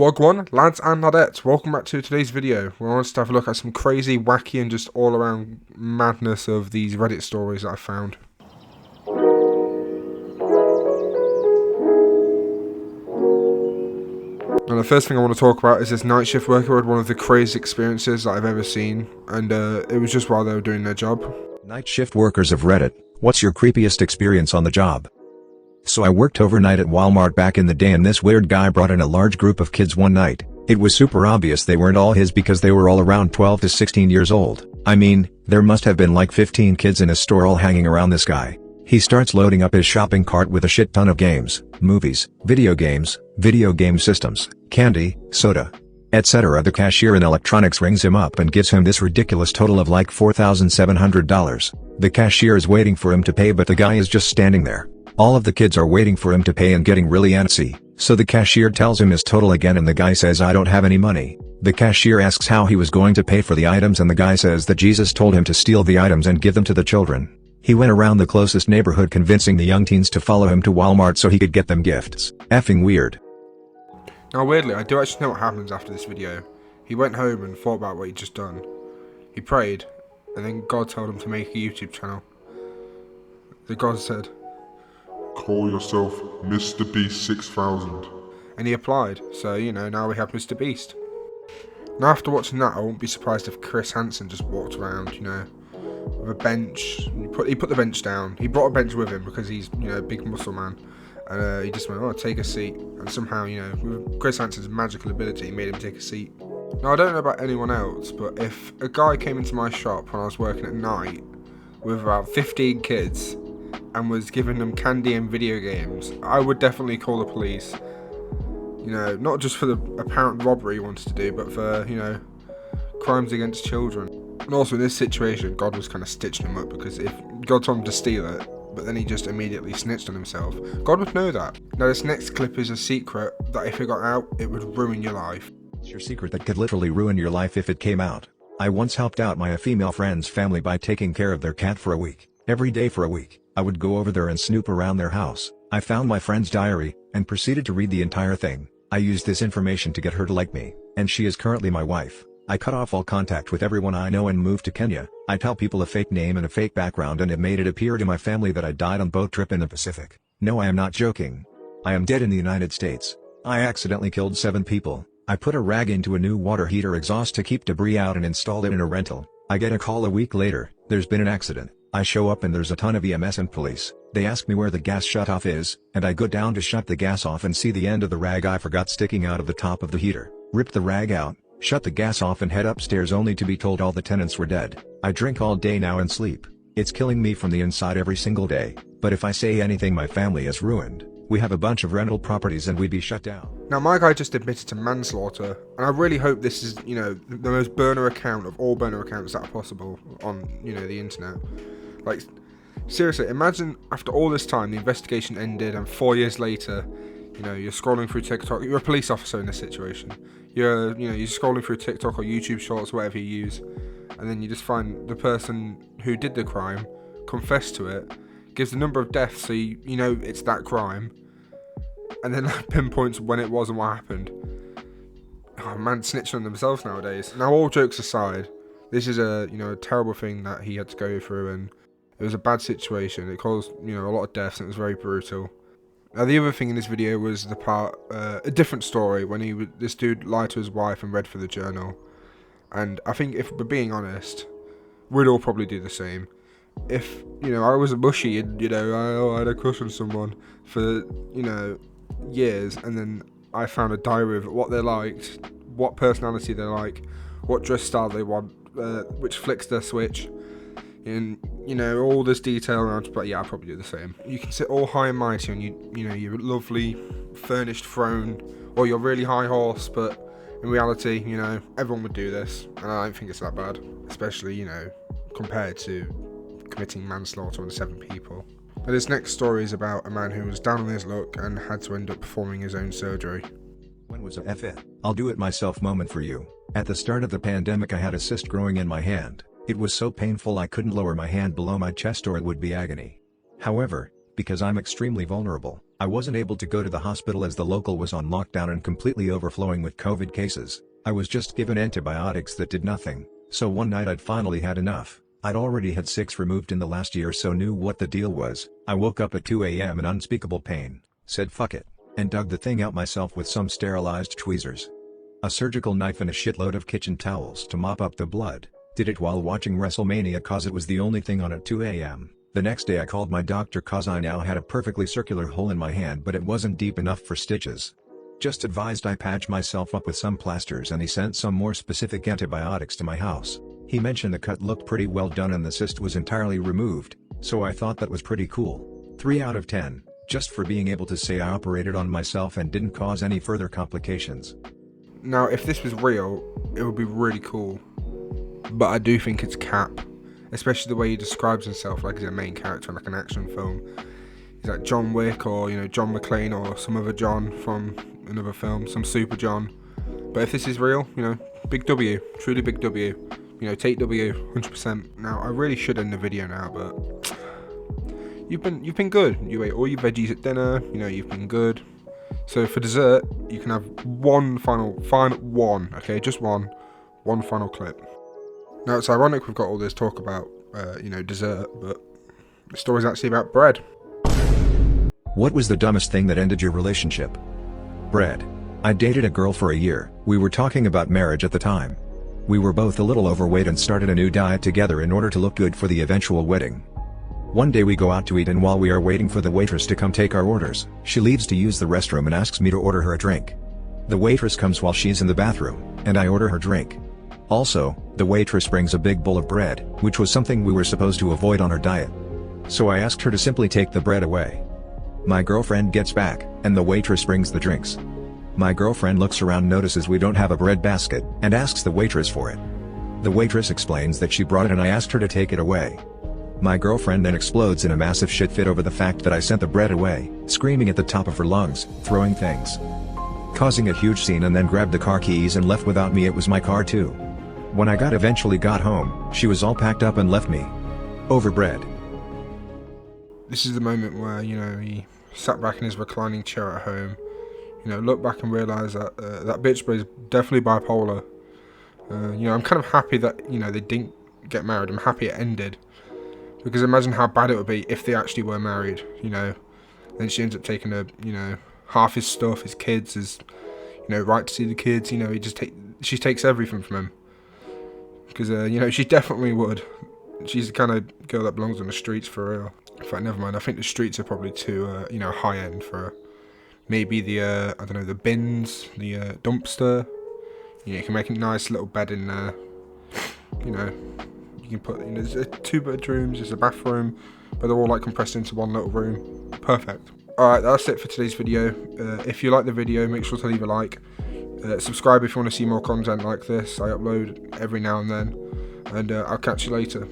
Wagwan, lads and ladettes, welcome back to today's video. We want to have a look at some crazy, wacky and just all around madness of these Reddit stories that I found. And the first thing I want to talk about is this night shift worker who had one of the craziest experiences that I've ever seen, and it was just while they were doing their job. Night shift workers of Reddit, what's your creepiest experience on the job? So I worked overnight at Walmart back in the day, and this weird guy brought in a large group of kids one night. It was super obvious they weren't all his because they were all around 12 to 16 years old. I mean, there must have been like 15 kids in a store all hanging around this guy. He starts loading up his shopping cart with a shit ton of games, movies, video game systems, candy, soda, etc. The cashier in electronics rings him up and gives him this ridiculous total of like $4,700. The cashier is waiting for him to pay, but the guy is just standing there. All of the kids are waiting for him to pay and getting really antsy, so the cashier tells him his total again and the guy says, "I don't have any money." The cashier asks how he was going to pay for the items and the guy says that Jesus told him to steal the items and give them to the children. He went around the closest neighborhood convincing the young teens to follow him to Walmart so he could get them gifts. Effing weird. Now weirdly, I do actually know what happens after this video. He went home and thought about what he'd just done. He prayed, and then God told him to make a YouTube channel. The God said, "Call yourself Mr. Beast 6000. And he applied, so now we have Mr. Beast. Now after watching that, I won't be surprised if Chris Hansen just walked around, with a bench. He put the bench down. He brought a bench with him because he's, a big muscle man. And he just went, "Oh, take a seat." And somehow, with Chris Hansen's magical ability, he made him take a seat. Now I don't know about anyone else, but if a guy came into my shop when I was working at night with about 15 kids and was giving them candy and video games, I would definitely call the police. Not just for the apparent robbery he wanted to do, but for, crimes against children. And also in this situation, God was kind of stitching him up, because if God told him to steal it, but then he just immediately snitched on himself, God would know that. Now this next clip is a secret that if it got out, it would ruin your life. It's your secret that could literally ruin your life if it came out. I once helped out my female friend's family by taking care of their cat for a week. Every day for a week, I would go over there and snoop around their house. I found my friend's diary, and proceeded to read the entire thing. I used this information to get her to like me, and she is currently my wife. I cut off all contact with everyone I know and moved to Kenya. I tell people a fake name and a fake background and have made it appear to my family that I died on boat trip in the Pacific. No, I am not joking. I am dead in the United States. I accidentally killed 7 people. I put a rag into a new water heater exhaust to keep debris out and installed it in a rental. I get a call a week later, there's been an accident. I show up and there's a ton of EMS and police. They ask me where the gas shutoff is, and I go down to shut the gas off and see the end of the rag I forgot sticking out of the top of the heater. Rip the rag out, shut the gas off and head upstairs only to be told all the tenants were dead. I drink all day now and sleep. It's killing me from the inside every single day, but if I say anything my family is ruined. We have a bunch of rental properties and we'd be shut down. Now my guy just admitted to manslaughter, and I really hope this is, the most burner account of all burner accounts that are possible on, the internet. Like, seriously, imagine after all this time the investigation ended and 4 years later, you're scrolling through TikTok. You're a police officer in this situation. You're scrolling through TikTok or YouTube Shorts, whatever you use, and then you just find the person who did the crime, confessed to it, gives the number of deaths so you know it's that crime, and then that pinpoints when it was and what happened. Oh man, snitching on themselves nowadays. Now all jokes aside, this is a terrible thing that he had to go through, and it was a bad situation. It caused a lot of deaths and it was very brutal. Now the other thing in this video was the part, a different story when this dude lied to his wife and read for the journal. And I think if we're being honest, we'd all probably do the same. If I was a mushy and I had a crush on someone for years, and then I found a diary of what they liked, what personality they like, what dress style they want, which flicks their switch, and all this detail around, but yeah, I'll probably do the same. You can sit all high and mighty on your lovely furnished throne or your really high horse, but in reality, everyone would do this, and I don't think it's that bad, especially compared to committing manslaughter on 7 people. But this next story is about a man who was down on his luck and had to end up performing his own surgery. When was a F it? I'll do it myself moment for you. At the start of the pandemic I had a cyst growing in my hand. It was so painful I couldn't lower my hand below my chest or it would be agony. However, because I'm extremely vulnerable, I wasn't able to go to the hospital as the local was on lockdown and completely overflowing with COVID cases. I was just given antibiotics that did nothing, so one night I'd finally had enough. I'd already had 6 removed in the last year, so knew what the deal was. I woke up at 2 a.m. in unspeakable pain, said fuck it, and dug the thing out myself with some sterilized tweezers, a surgical knife and a shitload of kitchen towels to mop up the blood. Did it while watching WrestleMania cause it was the only thing on at 2 a.m. The next day I called my doctor cause I now had a perfectly circular hole in my hand, but it wasn't deep enough for stitches. Just advised I patch myself up with some plasters, and he sent some more specific antibiotics to my house. He mentioned the cut looked pretty well done and the cyst was entirely removed, so I thought that was pretty cool. 3 out of 10, just for being able to say I operated on myself and didn't cause any further complications. Now, if this was real, it would be really cool, but I do think it's cap, especially the way he describes himself like he's a main character in like an action film. He's like John Wick, or John McClane, or some other John from another film, some Super John. But if this is real, big W, truly big W. Take W, 100%. Now, I really should end the video now, but you've been good. You ate all your veggies at dinner. You've been good. So for dessert, you can have one final one. Okay, just one final clip. Now it's ironic we've got all this talk about dessert, but the story's actually about bread. What was the dumbest thing that ended your relationship? Bread. I dated a girl for a year. We were talking about marriage at the time. We were both a little overweight and started a new diet together in order to look good for the eventual wedding. One day we go out to eat, and while we are waiting for the waitress to come take our orders, she leaves to use the restroom and asks me to order her a drink. The waitress comes while she's in the bathroom, and I order her drink. Also, the waitress brings a big bowl of bread, which was something we were supposed to avoid on our diet. So I asked her to simply take the bread away. My girlfriend gets back, and the waitress brings the drinks. My girlfriend looks around, notices we don't have a bread basket, and asks the waitress for it. The waitress explains that she brought it and I asked her to take it away. My girlfriend then explodes in a massive shit fit over the fact that I sent the bread away, screaming at the top of her lungs, throwing things, causing a huge scene, and then grabbed the car keys and left without me. It was my car too. When I eventually got home, she was all packed up and left me over bread. This is the moment where, he sat back in his reclining chair at home, looked back and realised that that bitch is definitely bipolar. I'm kind of happy that, they didn't get married. I'm happy it ended. Because imagine how bad it would be if they actually were married, Then she ends up taking half his stuff, his kids, his, right to see the kids, she takes everything from him. Because, she definitely would. She's the kind of girl that belongs on the streets for real. In fact, never mind. I think the streets are probably too, high end for her. Maybe the, the bins, the dumpster. You can make a nice little bed in there. You can put, there's 2 bedrooms, there's a bathroom, but they're all like compressed into one little room. Perfect. Alright, that's it for today's video. If you like the video, make sure to leave a like. Subscribe if you want to see more content like this. I upload every now and then. And I'll catch you later.